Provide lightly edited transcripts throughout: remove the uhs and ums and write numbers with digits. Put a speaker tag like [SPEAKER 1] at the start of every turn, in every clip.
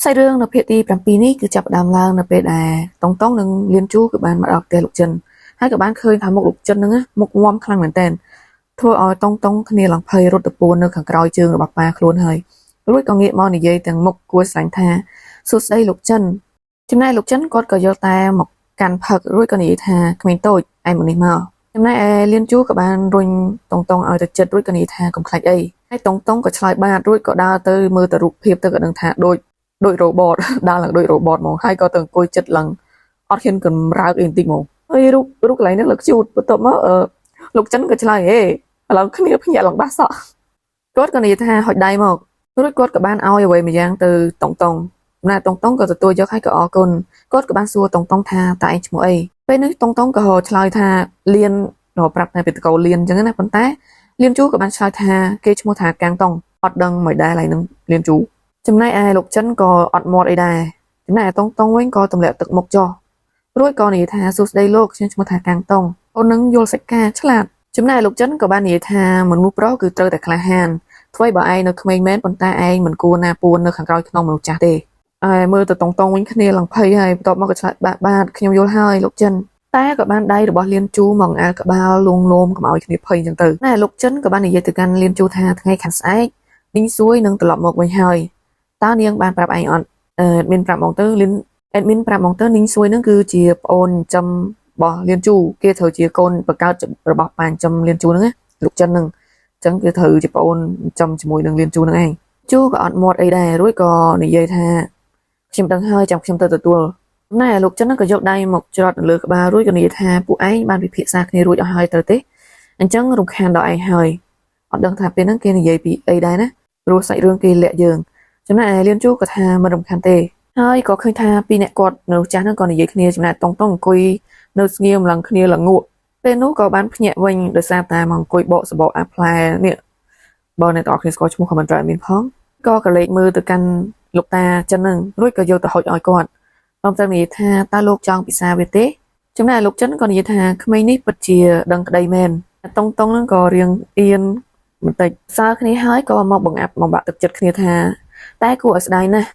[SPEAKER 1] Sai rương nó phía đi làm pi ní cứ chập đàm lang nó bên tông tông nâng liên chú của bạn mà đọc tề lục chân hai các bạn khơi thả một lục chân nữa một ngom khănเหมือนtên thua ở tông tông kia lòng phơi rốt tập buồn nơi khẳng còi trường rồi bạc ba luôn hơi lúc còn nghĩ mòn này dây từng một cua sánh tha suốt đây lục chân hôm nay lục chân có cờ ta một càn phật rồi còn nghĩ tha mình tôi ai một niệm mờ hôm nay liên chú các bạn rồi tông tông ở chật rồi còn nghĩ tha cùng khai ấy hay tông tông có chơi ba rồi có đa tới mưa từ rụp hiệp tới cả đường thả đôi robot đa là đôi robot mà hai có từng coi chất lần ở trên cần ra cái tình mồ ơi lúc lấy nước lực chụt bắt đầu lục chân có chơi ấy là cái này phải lòng bát sợ cốt cái này tha hỏi đây mà lúc cốt các bạn ao về mà giang từ tổng tổng là tổng tổng có từ tôi cho hai cái con cốt các bạn xua tổng tổng tha tại chỗ ấy bên nước tổng tổng có hồ chơi tha liên rồi bạc này bị cầu liên chẳng hạn vấn té liên chú các bạn chơi tha cái chỗ thà càng tổng hoạt động mới đây lại nâng liên chú chấm này ai lục chân có ọt mọt ấy đài cái này tông tông ấy có tầm lệ tự mộc cho rồi con này thà sus đây lục trên một thà càng tông ôn nâng vô sạch ca chắc là chấm này lục chân có ban này thà mình mua pro cứ chơi tại khai hàn thôi bảo ai nó comment mến bọn ta ai mình cua na buồn nó khẳng coi không mình trả đề ai mưa từ tông tông ấy cái này lòng pay hay tọt mà cái lại ba khi vô hai lục chân ta các bạn đây được bỏ liên chú mong ai các ba luôn luôn các mọi cái pay chẳng từ này lục chân các bạn này từ căn liên chú thà ngay khẳng sai đinh suối nâng từ lọt một mình hơi tao niang banปรับ ไอ on admin ปรับ monitor ลิ้น admin ปรับ monitor นิ่งซวยนั่นคือជាប្អូនចំបោះលៀនជូគេត្រូវជាកូនបង្កើតរបស់បានចំលៀនជូហ្នឹងលោកចិនហ្នឹងអញ្ចឹងគេត្រូវជាប្អូនចំជាមួយនឹងលៀនជូហ្នឹងឯងជូក៏អត់មាត់អីដែររួចក៏និយាយថាខ្ញុំដឹងហើយចាំខ្ញុំទៅទទួលណែលោកចិនហ្នឹងក៏យកដៃមកច្រត់នៅលើក្បាលរួចក៏និយាយថាពួកឯងបានពិភាក្សាគ្នារួចអស់ហើយទៅទេអញ្ចឹងរំខានដល់ឯងហើយអត់ដឹងថាពេលហ្នឹងគេនិយាយពីអីដែរណាព្រោះសាច់រឿងគេលាក់យើងចំណាយliên chúក៏ថាមិនរំខានទេហើយក៏ឃើញថាពីរអ្នកគាត់នៅចាស់ហ្នឹងក៏និយាយគ្នាចំណាយតង់តង់អង្គុយនៅស្ងៀមឡើងគ្នាល្ងក់ពេលនោះក៏បានភ្ញាក់វិញដោយសារតែមកអង្គុយបកសបកអាផ្លែនេះបើអ្នកទាំងអស់គ្នាស្គាល់ឈ្មោះ comment មានផងក៏កលេចមើលទៅកាន់លោកតាចិនហ្នឹងរួចក៏យកទៅហុចឲ្យគាត់ខ្ញុំតែនិយាយថាតើលោកចង់ពិសាវាទេចំណាយលោកចិនក៏និយាយថាក្មេងនេះពិតជាដឹងក្តីមែនតង់តង់ហ្នឹងក៏រៀងអៀនបន្តិចសើគ្នាហើយក៏មកបង្អាប់មកបាក់ទឹកចិត្តគ្នាថាតែគួរឲ្យស្ដាយណាស់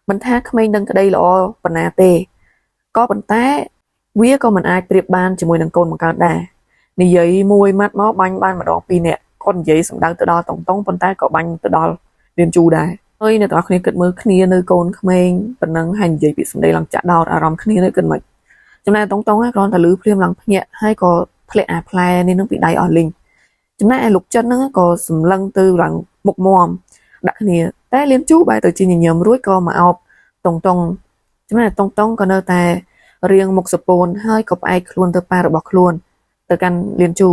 [SPEAKER 1] មិនថាក្មេងដឹងក្តីល្អប៉ុណ្ណាទេក៏ប៉ុន្តែវាក៏មិនអាចប្រៀបបានជាមួយនឹងកូនបង្កើតដែរនិយាយមួយម៉ាត់មកបាញ់បានម្ដងពីរនាក់គាត់និយាយសម្ដៅទៅដល់តង់តង់ប៉ុន្តែក៏បាញ់ទៅដល់លៀនជូដែរហើយអ្នកទាំងអស់គ្នាគិតមើលគ្នានៅកូនក្មេងប៉ុណ្ណឹងហើយនិយាយពាក្យសម្ដីឡើងចាក់ដោតអារម្មណ៍គ្នានៅគិតមិនចំណែកតង់តង់គ្រាន់តែលឺព្រាមឡើងភ្ញាក់ហើយក៏ធ្លាក់អាផ្លែនេះនឹងពីដៃអស់លីងចំណែកឯលោកចិនហ្នឹងក៏សម្លឹងទៅឡើងមុខមាំដាក់គ្នាតែលៀនជូបែរទៅជាញញឹមរួចក៏មកអោបតង់តង់ចំណែកតង់តង់ក៏នៅតែរៀងមុខសពូនហើយក៏ផ្អែកខ្លួនទៅប៉ារបស់ខ្លួនទៅកាន់លៀនជូ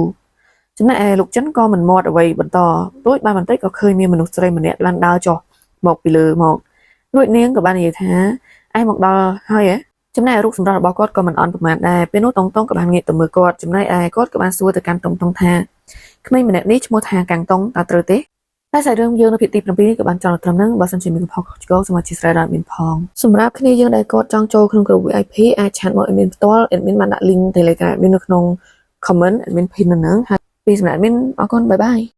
[SPEAKER 1] ចំណែកឯលោកចិនក៏មិនមាត់អ្វីបន្តរួចបានបន្តិចក៏ឃើញមានមនុស្សស្រីម្នាក់បានដើរចុះមកពីលើមករួចនាងក៏បាននិយាយថាឯងមកដល់ហើយហ៎ចំណែករូបសម្រស់របស់គាត់ក៏មិនអន់ប្រមាណដែរពេលនោះតង់តង់ក៏បានងាកទៅមើលគាត់ចំណែកឯគាត់ក៏បានសួរទៅកាន់តង់តង់ថាក្មេងម្នាក់នេះឈ្មោះថាកាំងតង់តើត្រូវទេតែសាច់រឿងយើងនៅភាគទី7នេះក៏បានចង់ត្រឹមហ្នឹងបើសិនជាមានកំហុសខុសឆ្គងសូមអធិស្ឋានដល់មានផងសម្រាប់គ្នាយើងដែលគាត់ចង់ចូលក្នុងក្រុម VIP អាចឆាតមក admin ផ្ទាល់ admin បានដាក់ link Telegram មាននៅក្នុង comment admin pin នៅហ្នឹងហើយពីសម្រាប់ admin អរគុណបាយបាយ